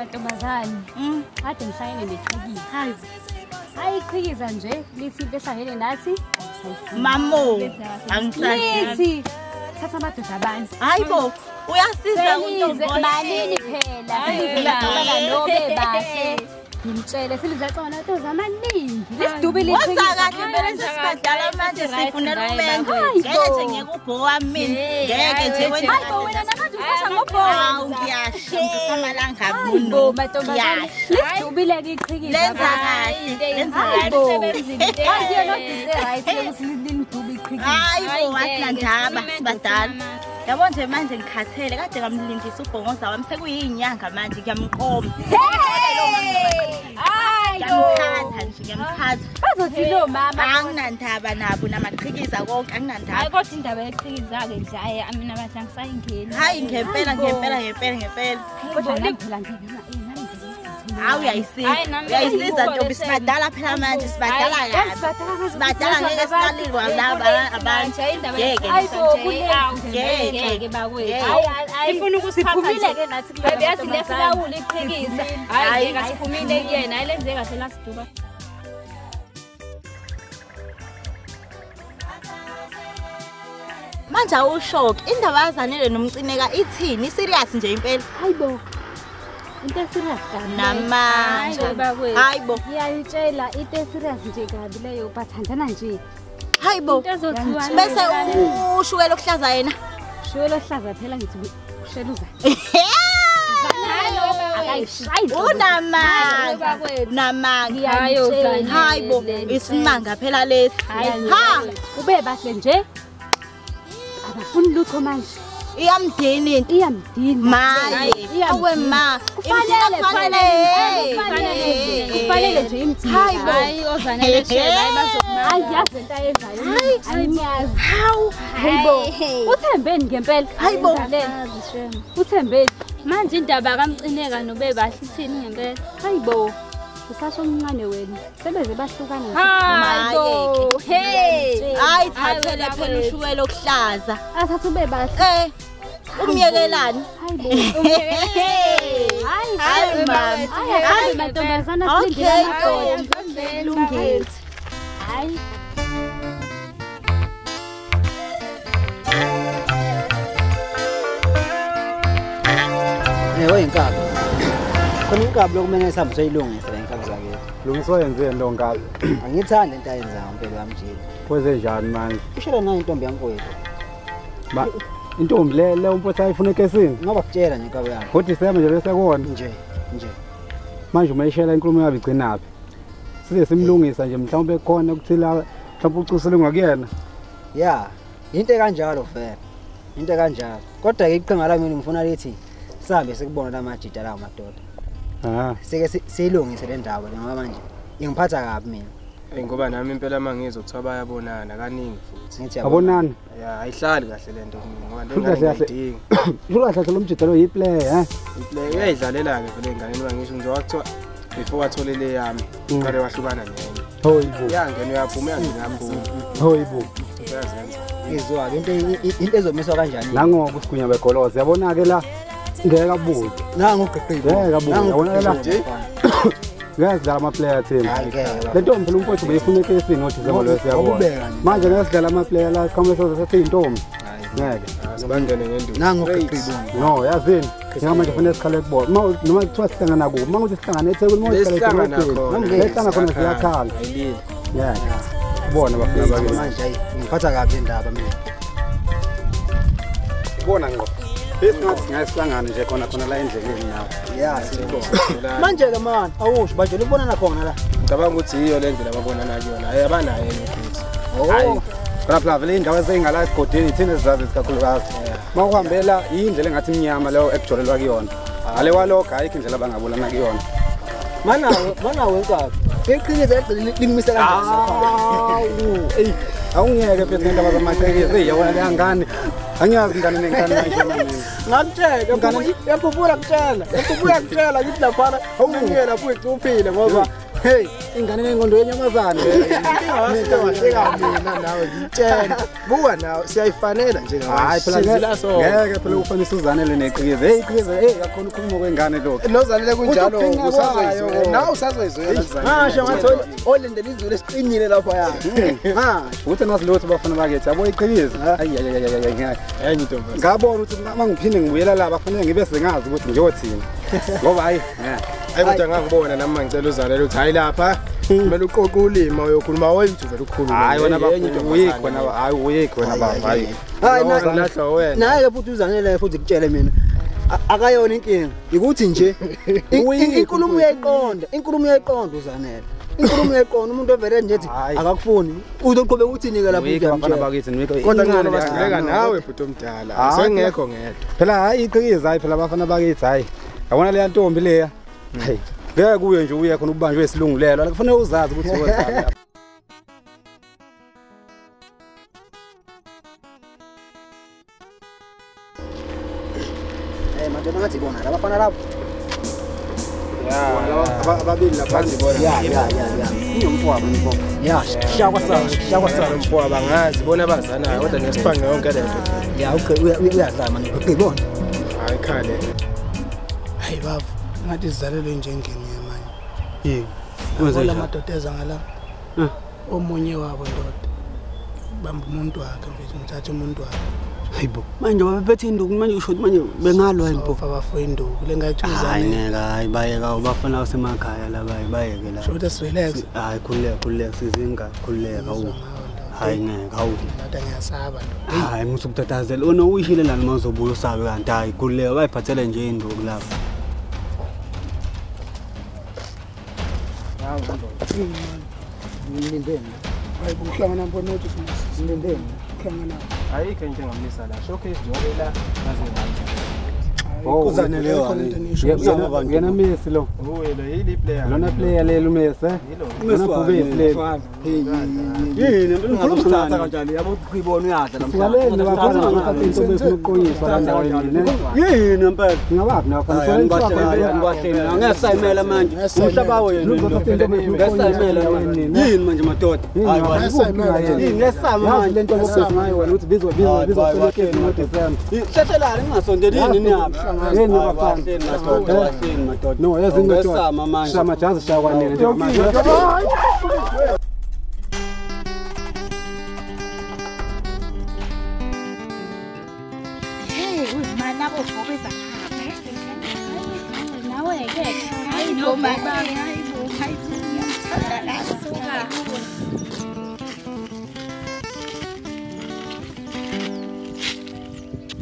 mantombazane. Kade ngihlangene neqhikiza. Hayi iqhikiza nje lithi into ehlangene nathi. Mamo, angisazi. Thatha amadoda abantu. Hayibo, uyasiza untombolani phela. Sizela nobe bahle. Ngimtshele silizacona ntoza amaningi. Lesidubile iqhikiza. Wasakahle phela sesibadala manje sifunela umengo. Ngeke nje ngekubhowa mina. Ngeke nje wena. Hayibo wena namanje uphasa ngobhowa. Ngiyashisa amalanga abuno. Mantombazane. Lesidubile ke iqhikiza. Lenza kahle. Lenza kahle sebenzile. Hayiyo not is right ukuthi lindubi iqhikiza. Hayibo wasinandaba sibadala. Yabo nje manje ngikhathele kade ngamlindisa ubhongoza wami sekuyinyanga manje ngiyamqoma. Ngiyamkhatha nje ngiyamkhatha. Bazothi lo mama anginandaba nabo namaqhikiza konke anginandaba. Hayi kodwa indaba yeqhikiza ke nje hayi mina bathi angisayingeni. Hayi ngempela. Kodwa phela nje hawu uyayisiza ntombi sibadala phela manje sibadala kabi. Sibadala ngeke sikalilwa laba abantu. Ngeke bakwethu. Hayi ifuna ukusiphumile ke nathi baby yathi lesilawula iqhikiza. Hayi ngasiphumile kuyena hayi lenze kahle lasiduba. Manje awushock indaba yaZanele nomcineka ithini serious nje impela. Hayibo. Into serious kabi namanje hayibo ngiyayitshela into serious nje kabi leyo bathandana nje hayibo bese ushukela okuhlaza yena shukela okuhlaza phela ngithi usheluza unamanga hayibo isimanga phela lesi ha ube bahle nje abafuni lutho manje iyamdini maye awe ma kufanele nje imthini hayi oZanele shela hayi bazokuma hayi yazi into ayenzayo ayimiyazi hayibo uthembeni ngempela hayibo uthembeni manje indaba kamcineka nobe bahle ithini ngempela hayibo usasho omncane wena sebeze bahlukana hayibo hayi thathele phela ushukela okuhlaza athatha ube bahle umyekelani hayibo hayi mama hayi mantombazana silindele lungile hayi Inkabi. Khona inkabi lokumele sihambe soyilungisa le inkabi zakhe. Lungiswa yenzeni lo nkabi? Angithandi into ayenzayo impela kamjini. Kwenze njani manje? Ushela nayo intombi yankwethu. Ba intombi le umfowethu ayifuna ekesini. Ngoba kutshela nje inkabi yakhe. Kodwa December nje bese kona. Nje. Manje umayishela inkulumo yabe igcinaphi? Size simlungisa nje mhlawumbe khona ukuthila mhlawumbe ucusule ngakuyena. Ya, into kanjalo vele. Into kanjalo. Kodwa ke iqhinga lami ngifuna lithi sihambe sikubona lamajita lawo madoda. Sike siyilungise le ndaba ngoba manje ingiphatha kabi mina. Ngoba nami impela mangizothiwa bayabonana kaningi futhi. Ngithi abonana. Ya ayihlali kahle lento ngoba lento ngiyidinga. Usho kahle lo mjita lo yiplayer iplayer uyayidlalela ke vele enganeni mangisho nje wakuthiwa before wathole le yami ngale wahlukana nenye. Hoyibo. Yangena uyaphuma yaphuma. Hoyibo. Uyazenza. Izwa into ezomiswa kanjani? Nangoku sigunya begoloza yabona ke la ngeke abuye. Nangu uqeqile. Ngeke abuye. Yabona la. Ngiyadlala ama player team. Le ntombi phela umfowethu beyifuna ekesini othi zebolo siyabona. Manje ngeke sidlala ama player la khameso sesiyintombi. Ngeke. Asibangene ngenduku. Nangu uqeqile. No, yazini. Njengamanje kufanele sikhale kubona. Noma kuthiwa sihlangana kubo, mangathi sihlangana eThekwini manje sihlangana khona. Ngihlangana khona siyakhala. Ayilini. Yeah. Ubona bafuna bakhe manje hayi ngiphatha kabi indaba mina. Ubona ngqo. Bese ngathi singasihlangana nje khona la endleleni nawe. Yeah, sibona. Manje ke man, awusho baje libonana khona la. Ngicabanga ukuthi iyo le ndlela ababonana kuyona. Hayi abanayo futhi. Hayi. Phela vele indawo ezingala esigodini ithina ezazi isikakhulukazi. Mawuhambela indlela engathi imnyama leyo ekujolelwa kuyona. Ale walokho ayikho indlela abangabulana kuyona. Mana wenkabi. Iqiniso limise kanjani? Ey, awungeke phela ngendaba zamaqhekezi yabona le ngane. Angiyazi ngane nengane manje manje. Ngakutshela ngane yaphupula kutshela. Yaphupula kutshela ngithi lapha awungena futhi uphile ngoba Hey, ingane nengqondo yenyamazana. Ingawahleka mina nawe ngitshela. Buka nawe siyayifanela nje ngawe. Hayi phela ngeke phela ufanele uZanele neqhikize. Hey iqhikize, hey akho ukhuluma kwengane lokho. Nozanele kunjalo usazoyizwela. Nawe usazoyizwela. Ngasho ngathi olendela izulu esiqinile lapha yakhe. Ha, uthi nasilotho bafana bakethi yabo iqhikize. Hayi enye intombi. ngabona ukuthi mangiphinde ngibuyela la bafanele ngibe sengazi ukuthi ngiyothini. Ngoba hayi kodwa ngangibona nami mangicela uZanele uthi hayi lapha kumele uqoqe ulima uyokhuluma wethu vele ukhuluma. hayi wena uyikho na hayi uyikho wena baba hayi. hayi ngilahla wena. Naye futhi uZanele futhi kutshele mina. Akayona inkinga. Ukuthi nje inkulumo uyayiqonda uZanele. Inkulumo uyayiqonda umuntu ovele nje ethi akakufuni. Uzoqhubeka uthini ke lapho bafana bakithi nikho. Kodwa ngicela basileka nawe bhuti omdala. Sengekho ngedwa. Phela hayi iqhikize hayi phela bafana bakithi hayi. Yabona le ntombi leya. Hayi. Ngeke kuye nje uye khona ubanjwe isilungulelo. Kufanele uzazi ukuthi wenzani. Madoda ngathi bona labafana lapho. Ababili laphansi bona. Ngiyomfowabo mfo. Shakwa sana Mfowabo bangazi bona abazanayo kodwa nesiphange yonke lento. Uyazama ngibona. Hayi khale. Hayi baba, ngathi sizalelwe nje engeni manje. Yini? Ngoba amadoda eza ngala. Omunye wabo ndoda. Bamba umuntu wakhe mfethu ngithatha umuntu wakhe. Hayibo. Manje babephethe induku manje usho manje bengalwa imbo. Bafo induku lengathi uzane. Hayi ngeke hayi bayeka ubafana basemakhaya la bayeke la. Sho ukuthi relax. Hayi khuleka sizinga khuleka u. Hayi ngeke hawu. Ngathi ngiyasaba ndo. Hayi musu kutatazela ona uyishile lana mazobuya usabe kanti hayi khuleka bayiphathele nje induku lapha. Hawu ndo. Ngilindeni. Hayi kuhlangana mbona ukuthi ngilindeni. Kuhlangana. Ayikho into engamisa la. Showcase njengoba la ngaze uZanele wona. Ngena Messi lo. lo yili player. Lona player lelo Messi. Messi ubesi lelo. Yini ngikhuluma uthatha kanjani yabo ukuyibona uyadla namhlanje. Sigaleni bakhona ngapha into bekunoqonyiswa la ndaweni ne. Yini empela Ngingabaphi nakhona ngibahleni angesayimela manje. Umhlaba wenu. Ngesayimela yini manje madoda. Hayi ngesama manje lento ngokusayo wena uthi bizwa celekezi no December. Sheshelani ngingasondeli yini niyapha. Yeni bafana madoda. No yazi ngithola. Ngesama manje. Shama jazi shakwanele nje manje.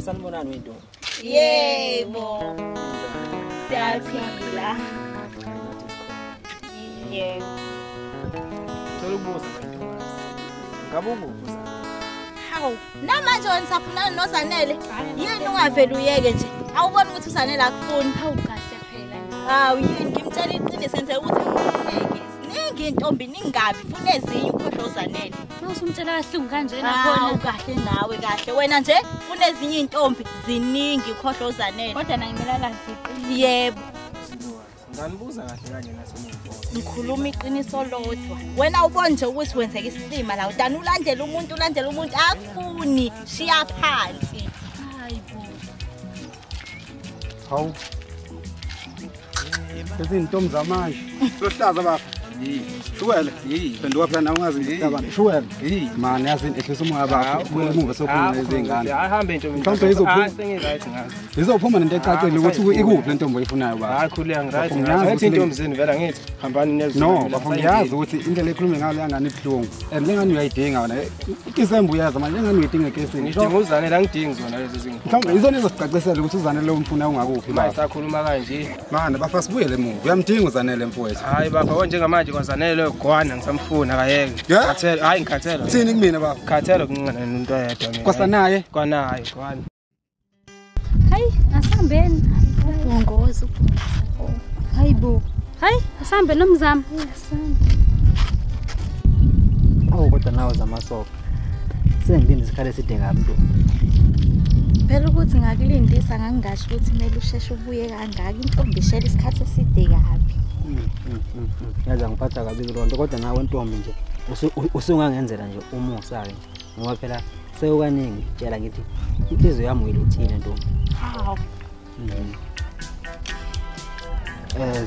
Sanibonani winto. Yebo. Siyaphila. Yebo. Solubuza ngentokazi. Ngabe ukubuza. Hawu, namanje wena safunana noZanele. Yini ungavela uyeke nje? Awubona ukuthi uZanele akufuni. Hawu kahle phela. Hawu yini ngimtshela iqiniso senze ukuthi ngiyeke. Ningi intombi ningabi funa ezinye ukhohlwa uZanele. Usumtshela kahlungu kanjena khona. Hawu kahle nawe kahle. Wena nje funa ezinye intombi ziningi ukhohlwa uZanele. Kodwa nangimelala ngiqini. Yebo. Nganibuza kahle kanje nasemfo. Ngikhuluma iqiniso lodwa. Wena ubone nje ukuthi wenzeka isicima la udana ulandela umuntu akufuni shiya phansi. Hayibo. Hawu. Izintombi zamanje. Sohlaza baba. Shukela. Phenduka phela nawe ungazi ngicabanga. Shukela. Man yazi ehlisa umoya bakho. Kumele umuve sokhuluma izingane. Ahambe intombi. Mhlawumbe izophuma. Sengirayithi ngazi. Izophuma nento ecacile ukuthi ikuphi lento oyifunayo baba. Hayi khuleka ngirayithi ngazi. Ethi intombi zenu vela ngithi hambani nezo. No, bafuna ngiyazi ukuthi indlela ekhuluma ngayo lengane ibhlungu. And lengane uyayidinga wena. Isembu uyazi manje lengane uyidinga ekesini. Ngidinga uZanele angidingi zona lezi zinto. Mhlawumbe izona ezokucacisela ukuthi uZanele lo umfuna ungakuphi Manje baba. sakhuluma kanje. Manje bafa sibuyele emuva. Uyamdinga uZanele mfowethu. Hayi baba konjengamanje kwaZanele gwana ngisamfuna akayeke. Khathela hayi ngikhathela. Thini kumina baba? Khathela kunqana nomuntu oyedwa mina. Kwasanaye? Kwanayo gwana. Hayi asihambeni. Ngongozo. Hayibo. Hayi asihambe nomzamo. Awu kodwa nawe zamasoka. Sengidinga isikhathi eside kabi nto. Phela ukuthi ngakulindisa ngangingasho ukuthi kumele usheshe ubuye kangaka intombi ishela isikhathi eside kabi. Yaza ngiphatha kabi lonto kodwa nawe ntombi nje usungangenzela nje umusa ke ngoba phela sewukaningi tshela ngithi inhliziyo yami uyiluthile ntombi. Hawu.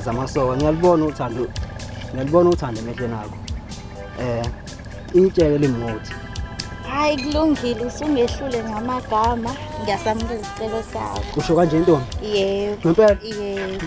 Zamasoka ngiyalibona uthando emehlweni akho. Itsheke limuthi. Hayi kulungile usungehlule ngamagama ngiyasamukela isicelo sakho. Kusho kanje ntombi? Yebo. Ngempela? Yebo.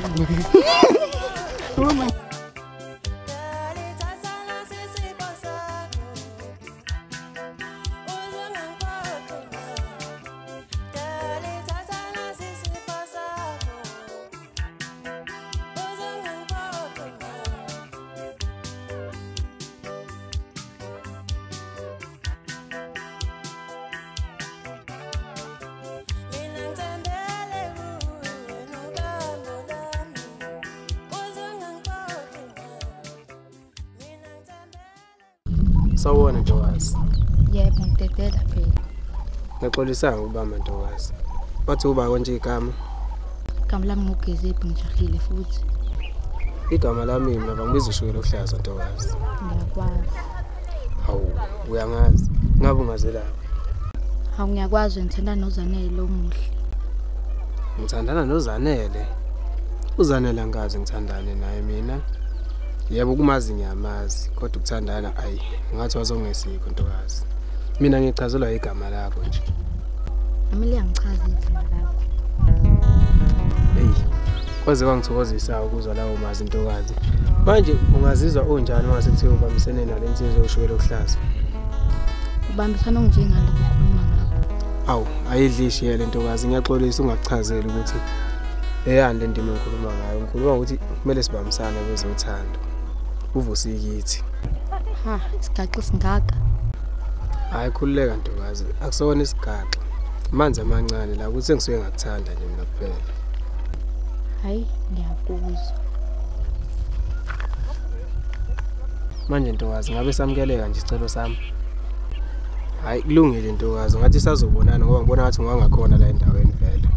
Sawona Ntokazi. Yebo ngidedela phela. Ngixolisanga ukubamba Ntokazi. Bathi uba konje igama. Igama lami ngugezephi ngijahile futhi. Igama lami mina bangibiza Shukela ohlaza Ntokazi. Ngiyakwazi. Hawu, uyangazi. Ngabe ungazelaphi? Hawu ngiyakwazi ngithanda noZanele omuhle. Ngithandana noZanele. uZanele angazi ngithandane naye mina. Yebo kumazi ngiyamazi kodwa ukuthandana ayi ngathi wazongesikho Ntokazi. Mina ngichazelwa igama lakho nje. Amile yangichaza igama lakho. Hey. Kwaze kwangithokozisa ukuzwa lawo mazi Ntokazi. Manje ungazizwa unjani uma sethi ubambisene nalensizwe yoShukela ohlaza? Ubambisana onjengalo ukukhuluma ngakho. Awu, ayidlishi yele Ntokazi ngiyaxolisa ungakuchazeli ukuthi eyande indima engikhuluma ngayo. Ngikhuluma ukuthi kumele sibambisane kwezothando. Uvusikithi. Ha, isigaxa singaka. Hayi khulileka Ntokazi, akusona isigaxa. Manzi amancane la ukuthi ngisuke ngakuthanda nje mina kuphela. Hayi, ngiyakuzwa. Manje Ntokazi ngabe samukeleka nje isicelo sami. Hayi kulungile Ntokazi, ngathi sazobonana ngoba ngibona ngathi ungangakhona la endaweni vele.